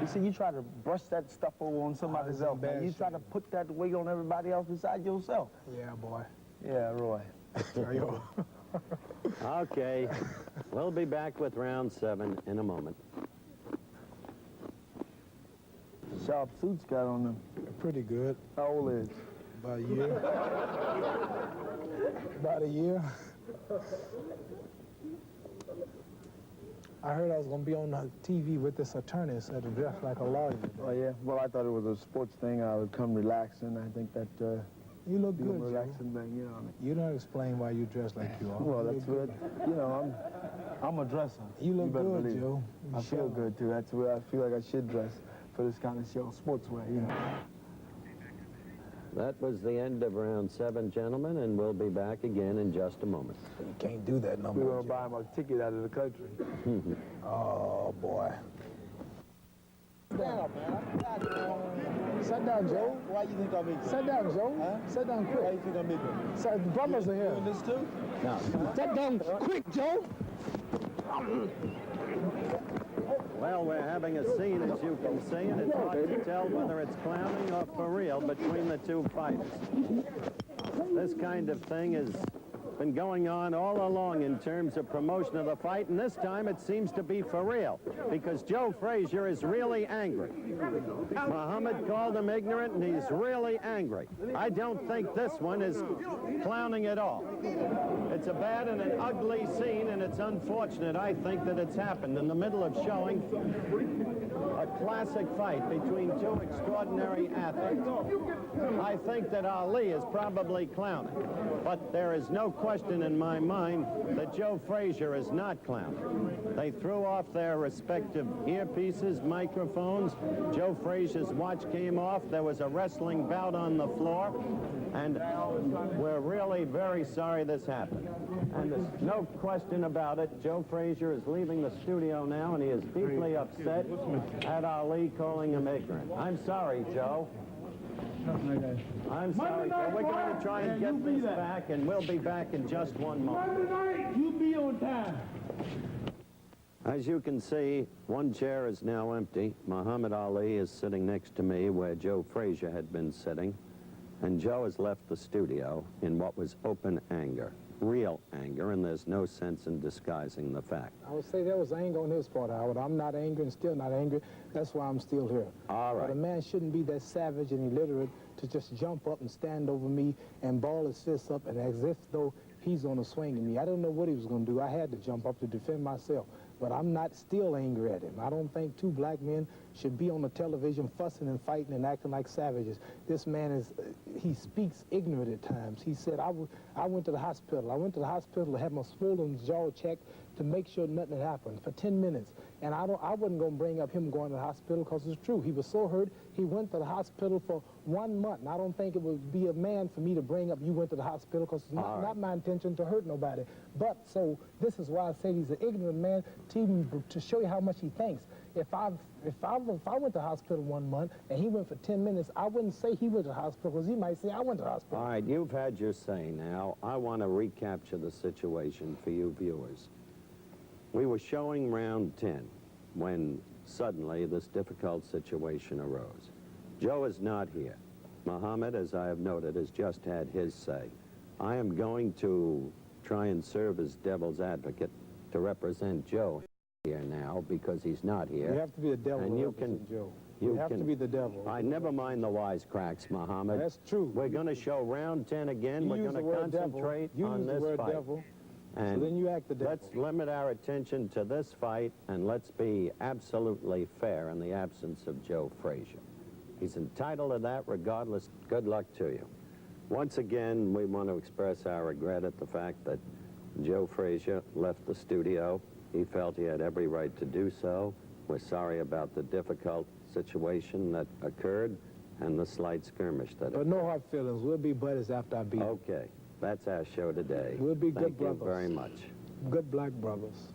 You see, you try to brush that stuff over on somebody else, man. You try to put that weight on everybody else besides yourself. Yeah, boy. Yeah, Roy. Okay, we'll be back with round 7 in a moment. Sharp suits got on them. Pretty good. How old is? About a year. About a year. I heard I was going to be on the TV with this attorney instead of dressed like a lawyer today. Oh, yeah? Well, I thought it was a sports thing. I would come relaxing. I think that... You look be good, a relaxing thing, you know. You don't explain why you dress like you are. Well, that's good. You know, I'm a dresser. You look good, believe. Joe. I feel good, too. That's where I feel like I should dress for this kind of show, sportswear, you know. That was the end of round 7, gentlemen, and we'll be back again in just a moment. You can't do that no more. We're going to buy him a ticket out of the country. Oh, boy. Sit down, man. Sit down, Joe. Why you think I'm making? Sit down, Joe. Huh? Sit down quick. Why you think I'm making? The brothers are here. Doing this too? No. Sit down quick, Joe. Well, we're having a scene, as you can see, and it's hard to tell whether it's clowning or for real between the two fighters. This kind of thing has been going on all along in terms of promotion of the fight, and this time it seems to be for real, because Joe Frazier is really angry. Muhammad called him ignorant, and he's really angry. I don't think this one is clowning at all. It's a bad and an ugly scene, and it's unfortunate, I think, that it's happened in the middle of showing a classic fight between two extraordinary athletes. I think that Ali is probably clowning, but there is no question in my mind that Joe Frazier is not clowning. They threw off their respective earpieces, microphones. Joe Frazier's watch came off. There was a wrestling bout on the floor, and we're really very sorry this happened. And there's no question about it. Joe Frazier is leaving the studio now, and he is deeply upset at Ali calling him ignorant. I'm sorry, Joe. I'm sorry, Joe. We're going to try and get this back, and we'll be back in just one moment. Monday night, you be on time. As you can see, one chair is now empty. Muhammad Ali is sitting next to me where Joe Frazier had been sitting, and Joe has left the studio in what was open anger, real anger, and there's no sense in disguising the fact. I would say there was anger on his part, Howard. I'm not angry and still not angry. That's why I'm still here. All right. But a man shouldn't be that savage and illiterate to just jump up and stand over me and ball his fists up and as if though he's going to swing at me. I didn't know what he was going to do. I had to jump up to defend myself. But I'm not still angry at him. I don't think two black men should be on the television fussing and fighting and acting like savages. This man is, he speaks ignorant at times. He said, I went to the hospital. I went to the hospital to have my swollen jaw checked to make sure nothing had happened for 10 minutes. And I wasn't going to bring up him going to the hospital because it's true. He was so hurt, he went to the hospital for 1 month. And I don't think it would be a man for me to bring up you went to the hospital because it's not my intention to hurt nobody. But so this is why I say he's an ignorant man to show you how much he thinks. If I went to the hospital 1 month and he went for 10 minutes, I wouldn't say he went to the hospital because he might say I went to the hospital. All right, you've had your say now. I want to recapture the situation for you viewers. We were showing round 10 when suddenly this difficult situation arose. Joe is not here. Muhammad, as I have noted, has just had his say. I am going to try and serve as devil's advocate to represent Joe here now because he's not here. You have to be the devil and to you represent can, Joe. You have to be the devil. I never mind the wisecracks, Muhammad. That's true. We're going to show round 10 again. We're going to concentrate on this fight. Devil. And so then you act the devil. Let's limit our attention to this fight, and let's be absolutely fair in the absence of Joe Frazier. He's entitled to that regardless. Good luck to you. Once again, we want to express our regret at the fact that Joe Frazier left the studio. He felt he had every right to do so. We're sorry about the difficult situation that occurred and the slight skirmish that occurred. But no hard feelings. We'll be buddies after I beat him. Okay. That's our show today. We'll be good brothers. brothers. Thank you very much. Good black brothers.